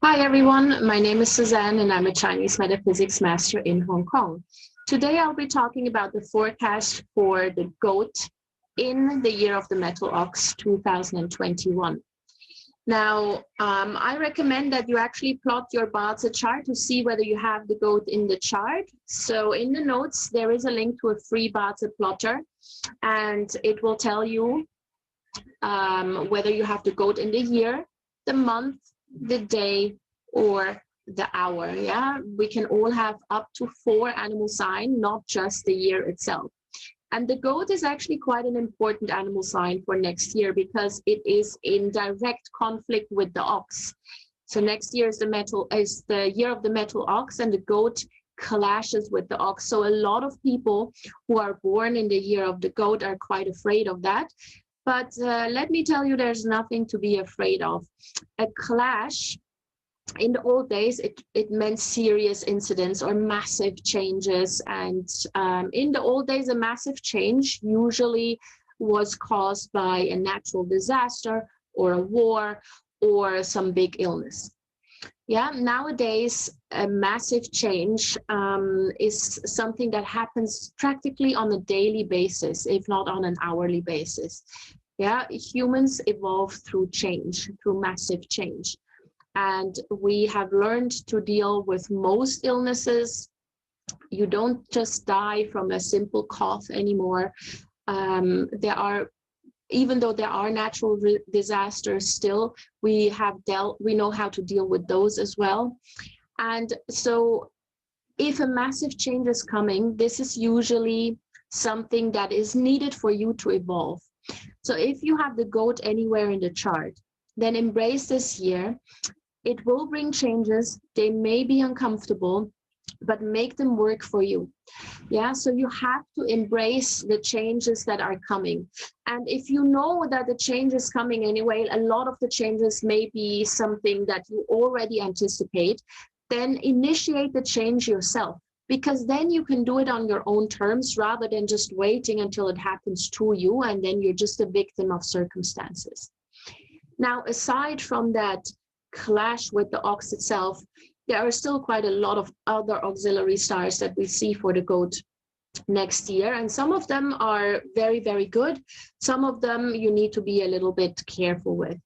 Hi everyone, my name is Suzanne and I'm a Chinese metaphysics master in Hong Kong. Today I'll be talking about the forecast for the goat in the year of the metal ox 2021. Now, I recommend that you actually plot your Bazi chart to see whether you have the goat in the chart. So in the notes, there is a link to a free Bazi plotter, and it will tell you whether you have the goat in the year, the month, the day, or the hour. Yeah, we can all have up to 4 animal signs, not just the year itself. And the goat is actually quite an important animal sign for next year because it is in direct conflict with the ox. So next year is the year of the metal ox, and the goat clashes with the ox. So a lot of people who are born in the year of the goat are quite afraid of that. But let me tell you, there's nothing to be afraid of. A clash, in the old days, it meant serious incidents or massive changes. And in the old days, a massive change usually was caused by a natural disaster or a war or some big illness. Yeah, nowadays, a massive change is something that happens practically on a daily basis, if not on an hourly basis. Yeah, humans evolve through change, through massive change. And we have learned to deal with most illnesses. You don't just die from a simple cough anymore. Even though there are natural disasters still, we know how to deal with those as well. And so if a massive change is coming, this is usually something that is needed for you to evolve. So if you have the goat anywhere in the chart, then embrace this year. It will bring changes. They may be uncomfortable, but make them work for you. Yeah, so you have to embrace the changes that are coming. And if you know that the change is coming anyway, a lot of the changes may be something that you already anticipate, then initiate the change yourself, because then you can do it on your own terms rather than just waiting until it happens to you, and then you're just a victim of circumstances. Now, aside from that clash with the ox itself, there are still quite a lot of other auxiliary stars that we see for the goat next year. And some of them are very, very good. Some of them you need to be a little bit careful with.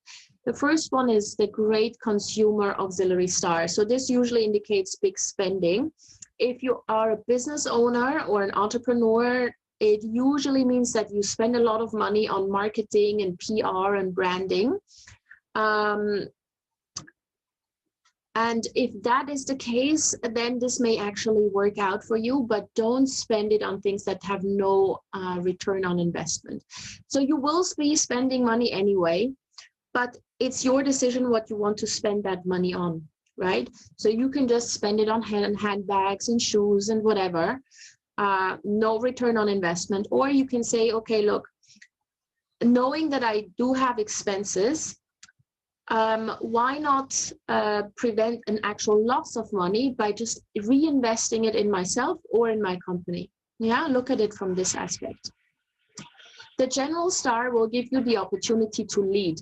The first one is the great consumer auxiliary star. So this usually indicates big spending. If you are a business owner or an entrepreneur, it usually means that you spend a lot of money on marketing and PR and branding. And if that is the case, then this may actually work out for you, but don't spend it on things that have no return on investment. So you will be spending money anyway, but it's your decision what you want to spend that money on, right? So you can just spend it on handbags and shoes and whatever, no return on investment. Or you can say, okay, look, knowing that I do have expenses, why not prevent an actual loss of money by just reinvesting it in myself or in my company? Yeah, look at it from this aspect. The general star will give you the opportunity to lead,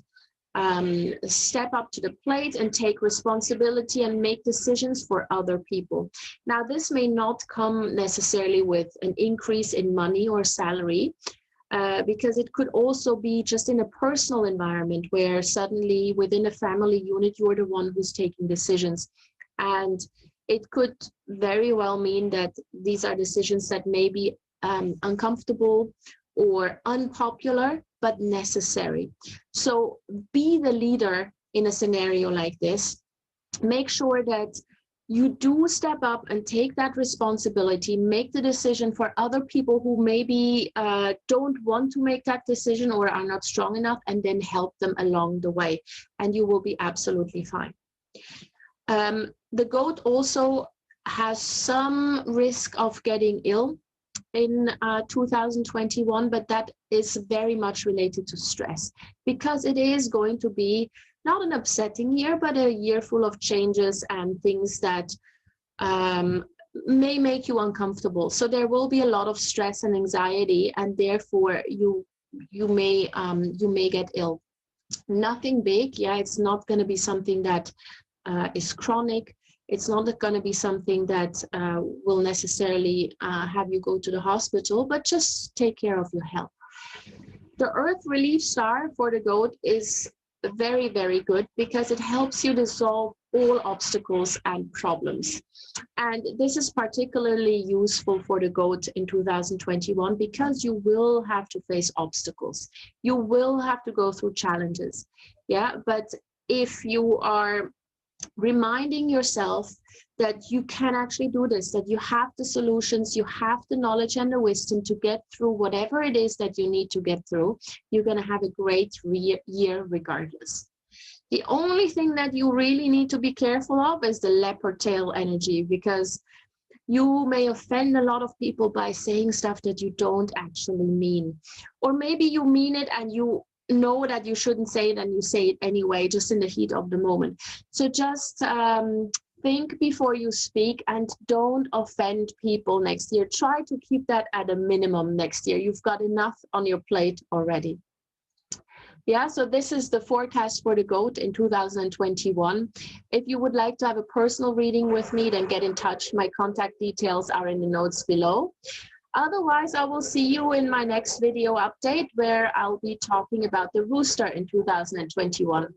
step up to the plate and take responsibility and make decisions for other people. Now, this may not come necessarily with an increase in money or salary, because it could also be just in a personal environment where suddenly within a family unit, you're the one who's taking decisions. And it could very well mean that these are decisions that may be uncomfortable or unpopular, but necessary. So be the leader in a scenario like this. Make sure that you do step up and take that responsibility, make the decision for other people who maybe don't want to make that decision or are not strong enough, and then help them along the way, and you will be absolutely fine. The goat also has some risk of getting ill in 2021, but that is very much related to stress, because it is going to be not an upsetting year, but a year full of changes and things that may make you uncomfortable. So there will be a lot of stress and anxiety, and therefore you may get ill. Nothing big, yeah. It's not going to be something that is chronic. It's not going to be something that will necessarily have you go to the hospital, but just take care of your health. The Earth Relief Star for the goat is very, very good because it helps you dissolve all obstacles and problems. And this is particularly useful for the goat in 2021 because you will have to face obstacles. You will have to go through challenges. Yeah, but if you are reminding yourself that you can actually do this, that you have the solutions, you have the knowledge and the wisdom to get through whatever it is that you need to get through, you're going to have a great year regardless. The only thing that you really need to be careful of is the leopard tail energy, because you may offend a lot of people by saying stuff that you don't actually mean. Or maybe you mean it and you know that you shouldn't say it and you say it anyway, just in the heat of the moment. So just think before you speak and don't offend people next year. Try to keep that at a minimum next year. You've got enough on your plate already. Yeah, so this is the forecast for the goat in 2021. If you would like to have a personal reading with me, then get in touch. My contact details are in the notes below. Otherwise, I will see you in my next video update where I'll be talking about the rooster in 2021.